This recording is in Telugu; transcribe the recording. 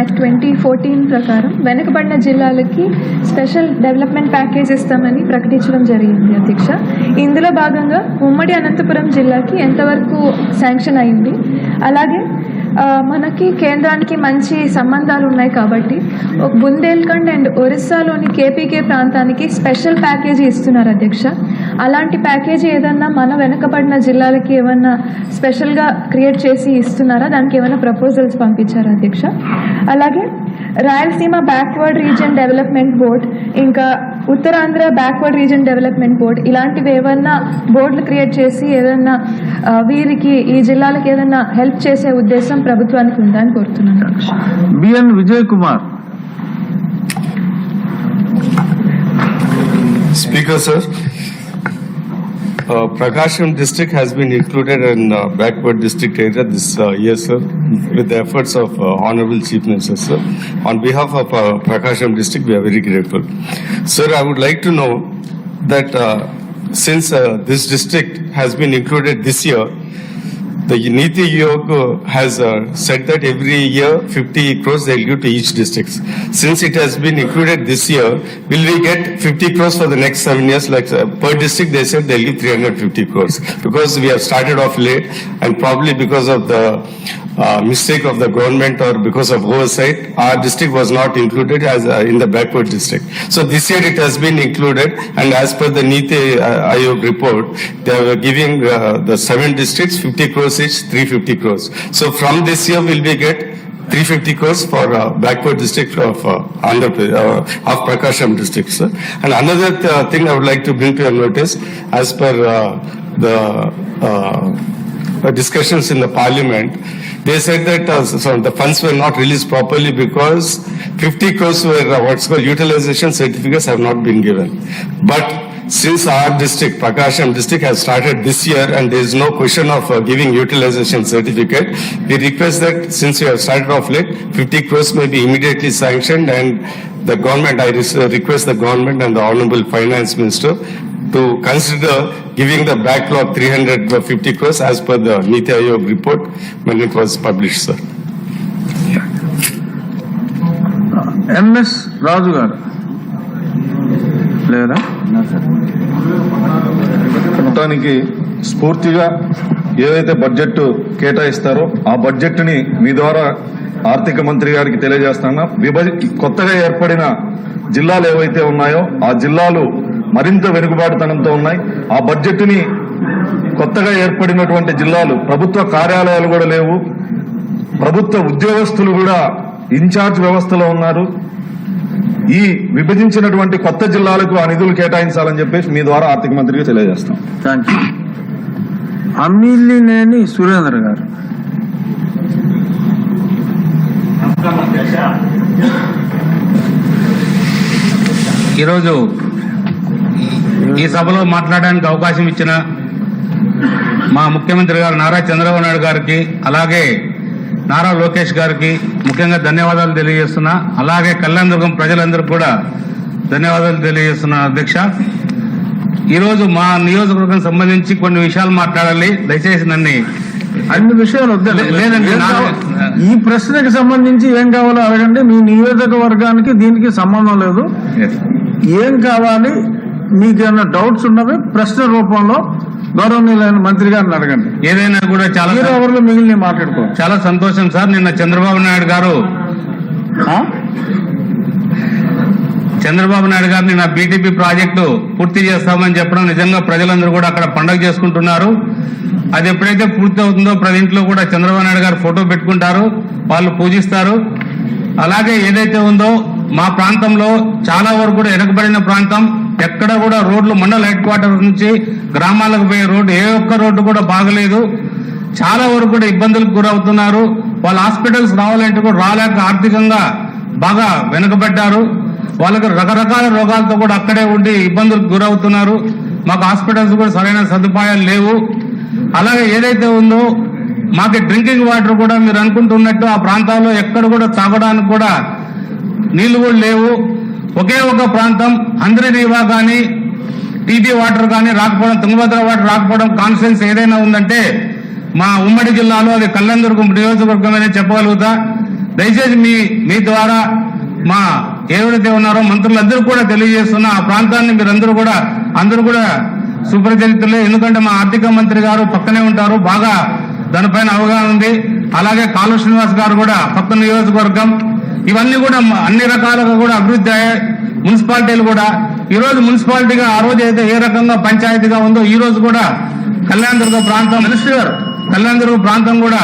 యాక్ట్ 2014 ప్రకారం వెనుకబడిన జిల్లాలకి స్పెషల్ డెవలప్మెంట్ ప్యాకేజ్ ఇస్తామని ప్రకటించడం జరిగింది అధ్యక్ష. ఇందులో భాగంగా ఉమ్మడి అనంతపురం జిల్లాకి ఎంతవరకు శాంక్షన్ అయింది, అలాగే మనకి కేంద్రానికి మంచి సంబంధాలు ఉన్నాయి కాబట్టి బుందేల్ఖండ్ అండ్ ఒరిస్సాలోని కేపీకే ప్రాంతానికి స్పెషల్ ప్యాకేజీ ఇస్తున్నారు అధ్యక్ష. అలాంటి ప్యాకేజీ ఏదన్నా మన వెనుకబడిన జిల్లాలకి ఏమన్నా స్పెషల్గా క్రియేట్ చేసి ఇస్తున్నారా, దానికి ఏమైనా ప్రపోజల్స్ పంపించారా అధ్యక్ష? అలాగే Rayalaseema backward region development board, ఇంకా Uttarandhra backward region development board, ఇలాంటివి ఏమన్నా బోర్డులు క్రియేట్ చేసి ఏదన్నా వీరికి ఈ జిల్లాలకు ఏదన్నా హెల్ప్ చేసే ఉద్దేశం ప్రభుత్వానికి ఉందా అని కోరుతున్నాను. B N Vijay Kumar. Speaker, sir. Prakasham district has been included in backward district area this year, sir, with the efforts of Honorable Chief Minister, sir. On behalf of Prakasham district, we are very grateful. Sir, I would like to know that since this district has been included this year, the Niti Aayog has said that every year 50 crores they will give to each district. Since it has been included this year, will we get 50 crores for the next 7 years? Like per district they said they will give 350 crores. Because we have started off late and probably because of the mistake of the government or because of oversight, our district was not included as in the backward district. So this year it has been included, and as per the Niti Aayog report, they are giving the 7 districts 50 crores each, 350 crores. So from this year will we get 350 crores for backward district of Andhra Pradesh, of Prakasham district, sir. And another thing I would like to bring to your notice, as per the discussions in the parliament, they said that the funds were not released properly because 50 crores were what's called utilization certificates have not been given. But since our district, Prakasham district, has started this year and there is no question of giving utilization certificate, we request that since we have started off late, 50 crores may be immediately sanctioned, and the government, I request the government and the Honorable Finance Minister to consider giving the backlog 350 crores as per the Niti Aayog report when it was published, sir. MS రాజు గారు లేదా మొత్తానికి స్ఫూర్తిగా ఏదైతే బడ్జెట్ కేటాయిస్తారో ఆ బడ్జెట్ ని మీ ద్వారా ఆర్థిక మంత్రి గారికి తెలియజేస్తున్నా. కొత్తగా ఏర్పడిన జిల్లాలు ఏవైతే ఉన్నాయో ఆ జిల్లాలు మరింత వెనుకబాటుతనంతో ఉన్నాయి. ఆ బడ్జెట్ ని కొత్తగా ఏర్పడినటువంటి జిల్లాలు ప్రభుత్వ కార్యాలయాలు కూడా లేవు, ప్రభుత్వ ఉద్యోగస్తులు కూడా ఇన్ఛార్జ్ వ్యవస్థలో ఉన్నారు. ఈ విభజించినటువంటి కొత్త జిల్లాలకు ఆ నిధులు కేటాయించాలని చెప్పేసి మీ ద్వారా ఆర్థిక మంత్రికి తెలియజేస్తాం. Thank you. అమ్మిలినేని సురేంద్ర గారు. ఈరోజు ఈ సభలో మాట్లాడడానికి అవకాశం ఇచ్చిన మా ముఖ్యమంత్రి గారు నారా చంద్రబాబు నాయుడు గారికి, అలాగే నారా లోకేష్ గారికి ముఖ్యంగా ధన్యవాదాలు తెలియజేస్తున్నా. అలాగే కళ్యాణదుర్గం ప్రజలందరికీ కూడా ధన్యవాదాలు తెలియజేస్తున్నా. అధ్యక్ష, ఈరోజు మా నియోజకవర్గం సంబంధించి కొన్ని విషయాలు మాట్లాడాలి. దయచేసి నన్ను అన్ని విషయాలు లేదండి. ఈ ప్రశ్నకి సంబంధించి ఏం కావాలో అడగండి. మీ నియోజకవర్గానికి దీనికి సంబంధం లేదు. ఏం కావాలి, మీకు ఏమైనా డౌట్స్ ఉన్నవి ప్రశ్న రూపంలో గౌరవనీయులైన మంత్రి గారిని అడగండి. ఏదైనా కూడా చాలా ఎవరిలో మిగిలిన మాట్లాడుకో. చాలా సంతోషం సార్. నిన్న చంద్రబాబు నాయుడు గారు నిన్న బీటీపీ ప్రాజెక్టు పూర్తి చేస్తామని చెప్పడం నిజంగా ప్రజలందరూ కూడా అక్కడ పండుగ చేసుకుంటున్నారు. అది ఎప్పుడైతే పూర్తి అవుతుందో ప్రతి ఇంట్లో కూడా చంద్రబాబు నాయుడు గారు ఫోటో పెట్టుకుంటారు, వాళ్ళు పూజిస్తారు. అలాగే ఏదైతే ఉందో మా ప్రాంతంలో చాలా వరకు కూడా వెనుకబడిన ప్రాంతం, ఎక్కడ కూడా రోడ్లు మండల హెడ్ క్వార్టర్ నుంచి గ్రామాలకు పోయే రోడ్డు ఏ ఒక్క రోడ్డు కూడా బాగలేదు. చాలా వరకు కూడా ఇబ్బందులకు గురవుతున్నారు. వాళ్ళ హాస్పిటల్స్ రావాలంటే కూడా రాలేక ఆర్థికంగా బాగా వెనుకబడ్డారు. వాళ్ళకి రకరకాల రోగాలతో కూడా అక్కడే ఉండి ఇబ్బందులకు గురవుతున్నారు. మాకు హాస్పిటల్స్ కూడా సరైన సదుపాయాలు లేవు. అలాగే ఏదైతే ఉందో మాకు డ్రింకింగ్ వాటర్ కూడా మీరు అనుకుంటున్నట్టు ఆ ప్రాంతాల్లో ఎక్కడ కూడా తాగడానికి కూడా నీళ్లు కూడా లేవు. ఒకే ఒక ప్రాంతం అంద్రినీవా కానీ టీటీ వాటర్ కానీ రాకపోవడం, తుంగభద్ర వాటర్ రాకపోవడం కాన్ఫరెన్స్ ఏదైనా ఉందంటే మా ఉమ్మడి జిల్లాలో అది కళ్యాణదుర్గం నియోజకవర్గం అనే చెప్పగలుగుతా. దయచేసి మీ ద్వారా మా ఎవరైతే ఉన్నారో మంత్రులందరూ కూడా తెలియజేస్తున్న ఆ ప్రాంతాన్ని మీరందరూ కూడా సుపరిచితులే. ఎందుకంటే మా ఆర్థిక మంత్రి గారు పక్కనే ఉంటారు, బాగా దానిపైన అవగాహన ఉంది. అలాగే కాలువ శ్రీనివాస్ గారు కూడా పక్క నియోజకవర్గం. ఇవన్నీ కూడా అన్ని రకాలుగా కూడా అభివృద్ధి అయ్యాయి. మున్సిపాలిటీలు కూడా ఈ రోజు మున్సిపాలిటీగా ఆ రోజు అయితే ఏ రకంగా పంచాయతీగా ఉందో ఈ రోజు కూడా కళ్యాణదుర్గ ప్రాంతం మినిస్టర్ గారు కళ్యాణదుర్గ ప్రాంతం కూడా